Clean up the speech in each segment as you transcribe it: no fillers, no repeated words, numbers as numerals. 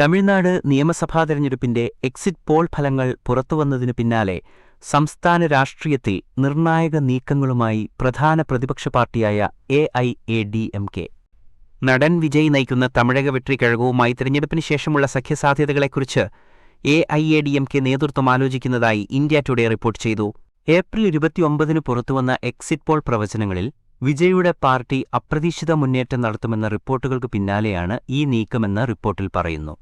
തമിഴ്നാട് നിയമസഭാ തെരഞ്ഞെടുപ്പിന്റെ exit poll ഫലങ്ങൾ പുറത്തുവന്നതിനു പിന്നാലെ സംസ്ഥാന രാഷ്ട്രീയത്തിൽ നിർണായക നീക്കങ്ങളുമായി പ്രധാന പ്രതിപക്ഷ പാർട്ടിയായ എഐഎഡിഎംകെ. നടൻ വിജയ് നയിക്കുന്ന തമിഴക വെട്രി കഴകവുമായി തെരഞ്ഞെടുപ്പിന് ശേഷമുള്ള സഖ്യസാധ്യതകളെക്കുറിച്ച് എഐഎഡിഎംകെ നേതൃത്വം ആലോചിക്കുന്നതായി ഇന്ത്യ ടുഡേ റിപ്പോർട്ട് ചെയ്തു. ഏപ്രിൽ 29 പുറത്തുവന്ന എക്സിറ്റ് പോൾ പ്രവചനങ്ങളിൽ വിജയുടെ പാർട്ടി അപ്രതീക്ഷിത മുന്നേറ്റം നടത്തുമെന്ന റിപ്പോർട്ടുകൾക്ക് പിന്നാലെയാണ് ഈ നീക്കമെന്ന് റിപ്പോർട്ടിൽ പറയുന്നു.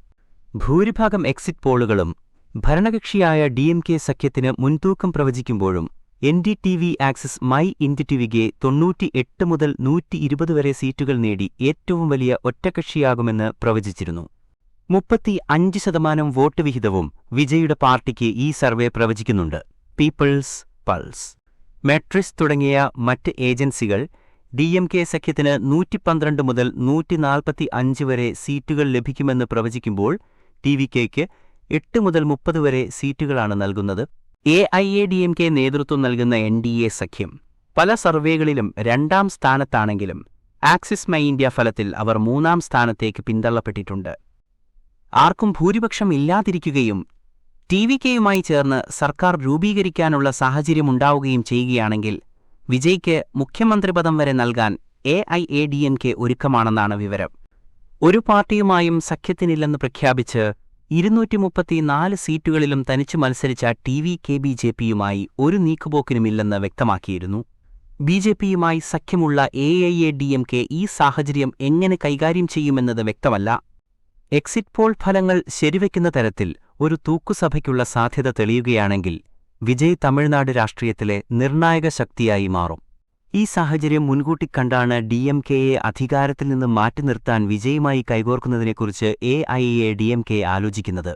ഭൂരിഭാഗം എക്സിറ്റ് പോളുകളും ഭരണകക്ഷിയായ ഡിഎംകെ സഖ്യത്തിന് മുൻതൂക്കം പ്രവചിക്കുമ്പോഴും എൻഡിടിവി ആക്സിസ് മൈ ഇന്ത്യടിവിക്ക് 98 മുതൽ 120 വരെ സീറ്റുകൾ നേടി ഏറ്റവും വലിയ ഒറ്റക്കക്ഷിയാകുമെന്ന് പ്രവചിച്ചിരുന്നു. 35% വോട്ട് വിഹിതവും വിജയുടെ പാർട്ടിക്ക് ഈ സർവേ പ്രവചിക്കുന്നുണ്ട്. പീപ്പിൾസ് പൾസ്, മെട്രിക്സ് തുടങ്ങിയ മറ്റ് ഏജൻസികൾ ഡിഎംകെ സഖ്യത്തിന് 112 മുതൽ 145 വരെ സീറ്റുകൾ ലഭിക്കുമെന്ന് പ്രവചിക്കുമ്പോൾ ടിവികെയ്ക്ക് 8 മുതൽ 30 വരെ സീറ്റുകളാണ് നൽകുന്നത്. എഐഎഡിഎംകെ നേതൃത്വം നൽകുന്ന എൻഡിഎ സഖ്യം പല സർവേകളിലും 2ാം സ്ഥാനത്താണെങ്കിലും ആക്സിസ് മൈ ഇന്ത്യ ഫലത്തിൽ അവർ 3ാം സ്ഥാനത്തേക്ക് പിന്തള്ളപ്പെട്ടിട്ടുണ്ട്. ആർക്കും ഭൂരിപക്ഷം ഇല്ലാതിരിക്കുകയും ടിവികെയുമായി ചേർന്ന് സർക്കാർ രൂപീകരിക്കാനുള്ള സാഹചര്യമുണ്ടാവുകയും ചെയ്യുകയാണെങ്കിൽ വിജയ്ക്ക് മുഖ്യമന്ത്രിപദം വരെ നൽകാൻ എഐഎഡിഎംകെ ഒരുക്കമാണെന്നാണ് വിവരം. ഒരു പാർട്ടിയുമായും സഖ്യത്തിനില്ലെന്ന് പ്രഖ്യാപിച്ച് 234 സീറ്റുകളിലും തനിച്ചു മത്സരിച്ച ടിവികെ ബിജെപിയുമായി ഒരു നീക്കുപോക്കിനുമില്ലെന്ന് വ്യക്തമാക്കിയിരുന്നു. ബിജെപിയുമായി സഖ്യമുള്ള എഐഎഡിഎംകെ ഈ സാഹചര്യം എങ്ങനെ കൈകാര്യം ചെയ്യുമെന്നത് വ്യക്തമല്ല. എക്സിറ്റ് പോൾ ഫലങ്ങൾ ശരിവയ്ക്കുന്ന തരത്തിൽ ഒരു തൂക്കുസഭയ്ക്കുള്ള സാധ്യത തെളിയുകയാണെങ്കിൽ വിജയ് തമിഴ്നാട് രാഷ്ട്രീയത്തിലെ നിർണായക ശക്തിയായി മാറും. ഈ സാഹചര്യം മുൻകൂട്ടി കണ്ടാണ് ഡിഎംകെയെ അധികാരത്തിൽ നിന്ന് മാറ്റി നിർത്താൻ വിജയുമായി കൈകോർക്കുന്നതിനെക്കുറിച്ച് എഐഎഡിഎംകെ ആലോചിക്കുന്നത്.